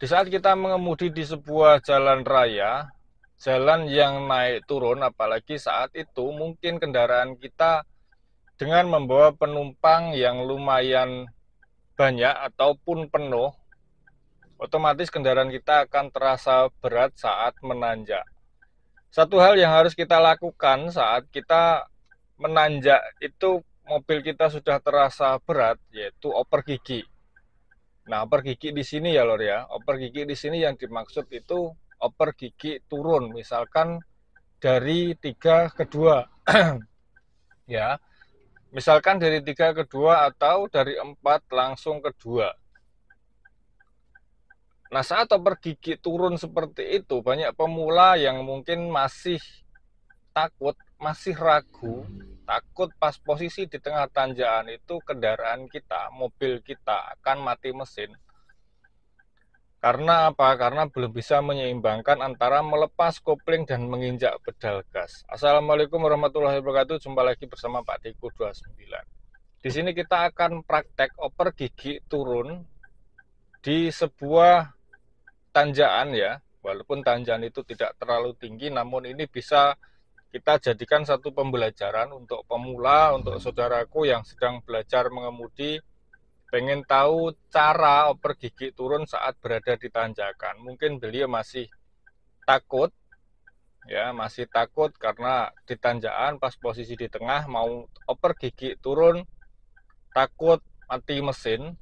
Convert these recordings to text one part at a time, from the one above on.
Di saat kita mengemudi di sebuah jalan raya, jalan yang naik turun, apalagi saat itu mungkin kendaraan kita dengan membawa penumpang yang lumayan banyak ataupun penuh, otomatis kendaraan kita akan terasa berat saat menanjak. Satu hal yang harus kita lakukan saat kita menanjak itu mobil kita sudah terasa berat, yaitu oper gigi. Nah, oper gigi di sini ya, Lor ya. Oper gigi di sini yang dimaksud itu oper gigi turun, misalkan dari 3 ke 2. Ya, misalkan dari 3 ke 2 atau dari 4 langsung ke 2. Nah, saat oper gigi turun seperti itu, banyak pemula yang mungkin masih takut, masih ragu, takut pas posisi di tengah tanjakan itu kendaraan kita, mobil kita akan mati mesin. Karena apa? Karena belum bisa menyeimbangkan antara melepas kopling dan menginjak pedal gas. Assalamualaikum warahmatullahi wabarakatuh. Jumpa lagi bersama Pak Diku 29. Di sini kita akan praktek oper gigi turun di sebuah tanjakan ya. Walaupun tanjakan itu tidak terlalu tinggi, namun ini bisa kita jadikan satu pembelajaran untuk pemula, untuk saudaraku yang sedang belajar mengemudi, pengen tahu cara oper gigi turun saat berada di tanjakan. Mungkin beliau masih takut, ya masih takut karena di tanjakan pas posisi di tengah mau oper gigi turun, takut mati mesin,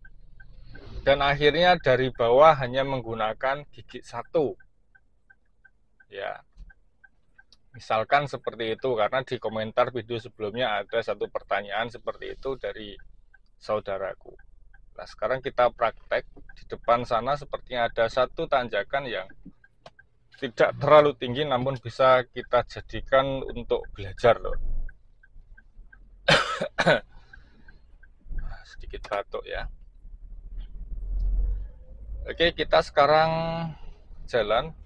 dan akhirnya dari bawah hanya menggunakan gigi satu. Ya, misalkan seperti itu, karena di komentar video sebelumnya ada satu pertanyaan seperti itu dari saudaraku. Nah, sekarang kita praktek. Di depan sana sepertinya ada satu tanjakan yang tidak terlalu tinggi, namun bisa kita jadikan untuk belajar loh. Sedikit batuk ya. Oke, kita sekarang jalan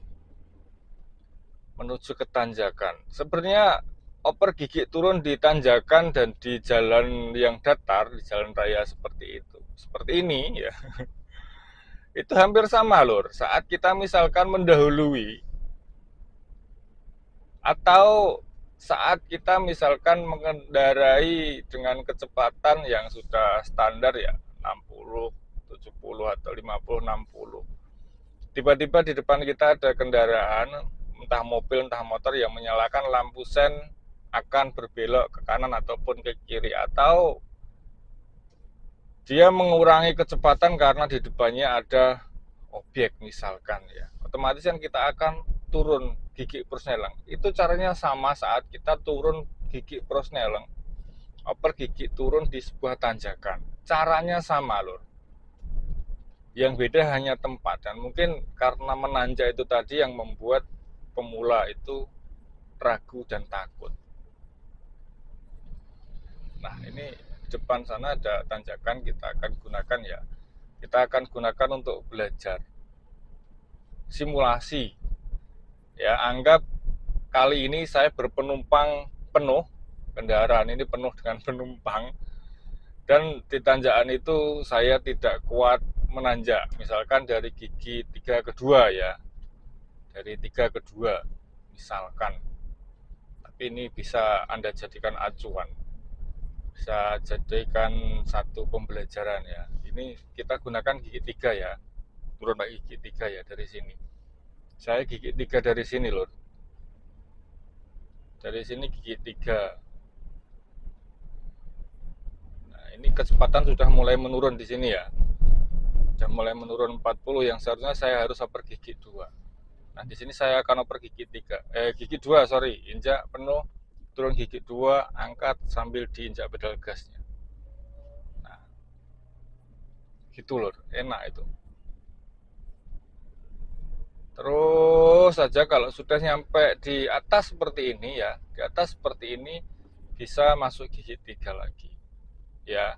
menuju ke tanjakan. Sebenarnya oper gigi turun di tanjakan dan di jalan yang datar, di jalan raya seperti itu. Seperti ini ya. Itu hampir sama lur. Saat kita misalkan mendahului atau saat kita misalkan mengendarai dengan kecepatan yang sudah standar ya 60, 70 atau 50, 60. Tiba-tiba di depan kita ada kendaraan, entah mobil entah motor yang menyalakan lampu sen akan berbelok ke kanan ataupun ke kiri, atau dia mengurangi kecepatan karena di depannya ada objek misalkan ya. Otomatis kan kita akan turun gigi prosneleng. Itu caranya sama saat kita turun gigi prosneleng. Oper gigi turun di sebuah tanjakan. Caranya sama lur. Yang beda hanya tempat, dan mungkin karena menanjak itu tadi yang membuat pemula itu ragu dan takut. Nah, ini depan sana ada tanjakan, kita akan gunakan ya. Kita akan gunakan untuk belajar simulasi. Ya, anggap kali ini saya berpenumpang penuh, kendaraan ini penuh dengan penumpang, dan di tanjakan itu saya tidak kuat menanjak, misalkan dari gigi 3 ke 2 ya, dari 3 ke 2 misalkan. Tapi ini bisa Anda jadikan acuan, bisa jadikan satu pembelajaran ya. Ini kita gunakan gigi 3 ya, turun pakai gigi 3 ya dari sini. Saya gigi 3 dari sini loh. Dari sini gigi 3. Nah, ini kecepatan sudah mulai menurun di sini ya. Sudah mulai menurun 40, yang seharusnya saya harus oper gigi 2. Nah, di sini saya akan oper gigi 3. Gigi 2, sorry. Injak penuh, turun gigi 2, angkat sambil diinjak pedal gasnya. Nah, gitu loh, enak itu. Terus saja kalau sudah nyampe di atas seperti ini ya, di atas seperti ini bisa masuk gigi 3 lagi. Ya.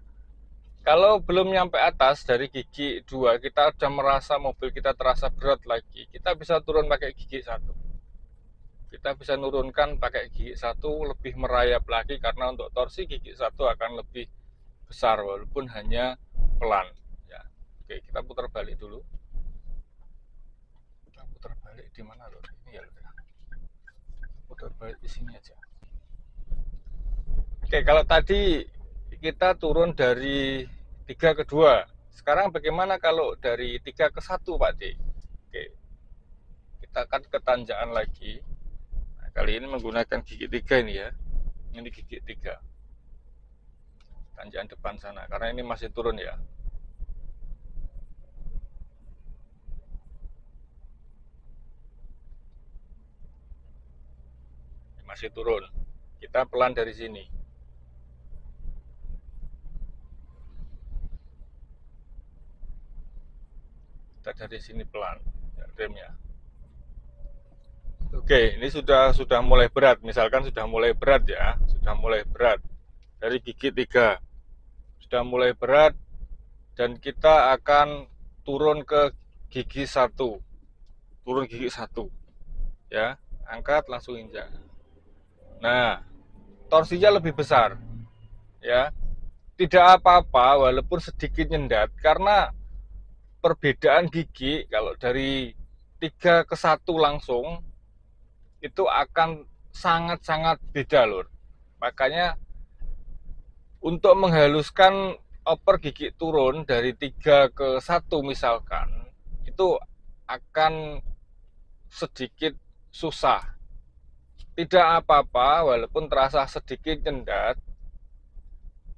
Kalau belum nyampe atas dari gigi 2, kita sudah merasa mobil kita terasa berat lagi, kita bisa turun pakai gigi 1. Kita bisa nurunkan pakai gigi 1 lebih merayap lagi, karena untuk torsi gigi 1 akan lebih besar walaupun hanya pelan ya. Oke, kita putar balik dulu. di mana loh? Ini ya Lur. Udah balik di sini aja. Oke, kalau tadi kita turun dari 3 ke 2. Sekarang bagaimana kalau dari 3 ke 1, Pak D? Oke, kita akan ke tanjakan lagi. Nah, kali ini menggunakan gigi 3 ini ya. Ini gigi 3. Tanjakan depan sana, karena ini masih turun ya. Masih turun. Kita pelan dari sini. Kita dari sini pelan ya, remnya. Oke, ini sudah mulai berat. Misalkan sudah mulai berat ya, sudah mulai berat dari gigi 3. Sudah mulai berat dan kita akan turun ke gigi 1. Turun gigi 1. Ya, angkat langsung injak. Nah, torsinya lebih besar. Ya. Tidak apa-apa walaupun sedikit nyendat karena perbedaan gigi kalau dari 3 ke 1 langsung itu akan sangat-sangat beda Lur. Makanya untuk menghaluskan upper gigi turun dari 3 ke 1 misalkan, itu akan sedikit susah. Tidak apa-apa walaupun terasa sedikit nyendat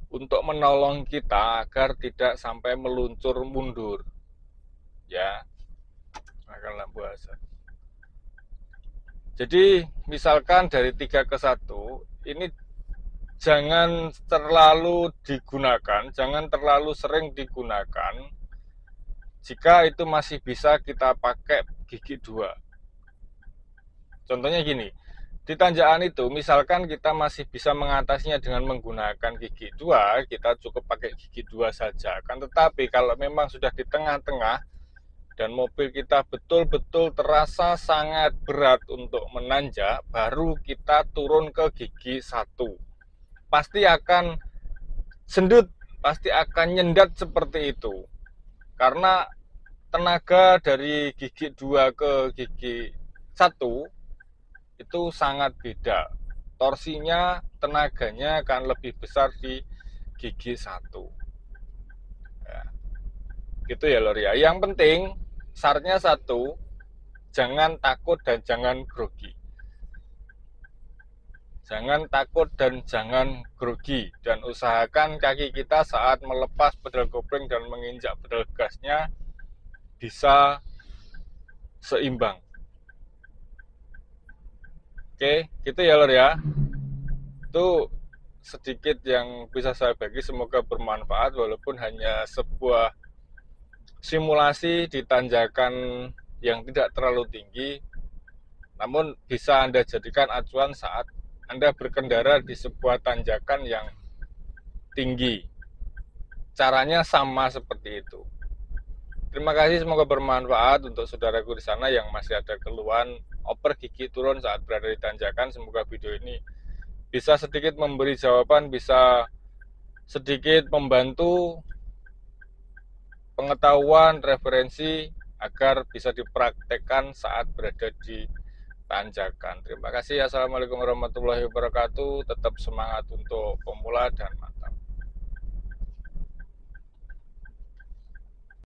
untuk menolong kita agar tidak sampai meluncur mundur. Ya, akan lampu hazard. Jadi misalkan dari 3 ke 1, ini jangan terlalu digunakan, jangan terlalu sering digunakan. Jika itu masih bisa kita pakai gigi 2. Contohnya gini, di tanjakan itu misalkan kita masih bisa mengatasinya dengan menggunakan gigi 2, kita cukup pakai gigi 2 saja. Kan tetapi kalau memang sudah di tengah-tengah dan mobil kita betul-betul terasa sangat berat untuk menanjak, baru kita turun ke gigi 1. Pasti akan sendut, pasti akan nyendat seperti itu. Karena tenaga dari gigi 2 ke gigi 1 itu sangat beda. Torsinya, tenaganya akan lebih besar di gigi 1. Ya. Gitu ya Lur ya. Yang penting syaratnya satu, jangan takut dan jangan grogi. Jangan takut dan jangan grogi. Dan usahakan kaki kita saat melepas pedal kopling dan menginjak pedal gasnya bisa seimbang. Oke, gitu ya Lur ya. Itu sedikit yang bisa saya bagi, semoga bermanfaat walaupun hanya sebuah simulasi di tanjakan yang tidak terlalu tinggi, namun bisa Anda jadikan acuan saat Anda berkendara di sebuah tanjakan yang tinggi. Caranya sama seperti itu. Terima kasih, semoga bermanfaat untuk saudaraku di sana yang masih ada keluhan oper gigi turun saat berada di tanjakan. Semoga video ini bisa sedikit memberi jawaban, bisa sedikit membantu pengetahuan, referensi agar bisa dipraktekkan saat berada di tanjakan. Terima kasih. Assalamualaikum warahmatullahi wabarakatuh. Tetap semangat untuk pemula dan